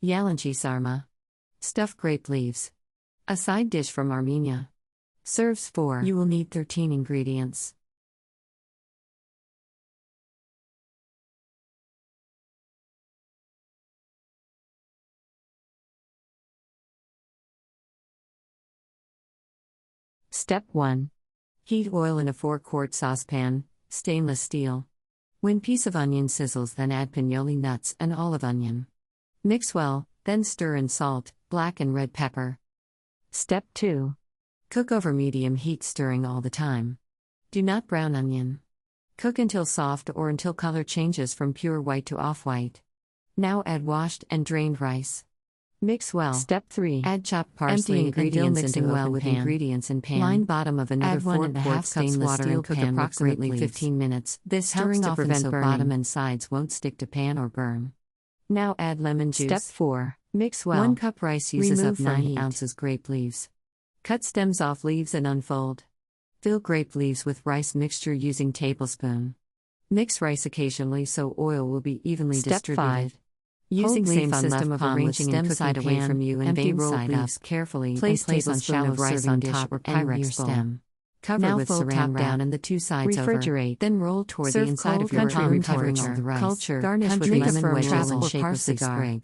Yalanchy Sarma. Stuffed grape leaves. A side dish from Armenia. Serves 4. You will need 13 ingredients. Step 1. Heat oil in a 4-quart saucepan, stainless steel. When piece of onion sizzles, then add pignoli nuts and olive onion. Mix well, then stir in salt, black and red pepper. Step 2. Cook over medium heat, stirring all the time. Do not brown onion. Cook until soft or until color changes from pure white to off-white. Now add washed and drained rice. Mix well. Step 3. Add chopped parsley and dill, mixing well with ingredients in pan. Line bottom of another 4-quart stainless steel pan, cook approximately 15 minutes. This helps to prevent so bottom and sides won't stick to pan or burn. Now add lemon juice. Step 4. Mix well. 1 cup rice uses up 9 ounces grape leaves. Cut stems off leaves and unfold. Fill grape leaves with rice mixture using tablespoon. Mix rice occasionally so oil will be evenly distributed. Step 5. Using same system of arranging and side away from you and vein side up carefully. Place tablespoon of rice on top or Pyrex stem. Cover now with saran wrap down and the 2 sides refrigerate. Over. Then roll toward the inside of your country covering all the rice. Garnish with lemon wedges and shape of cigar.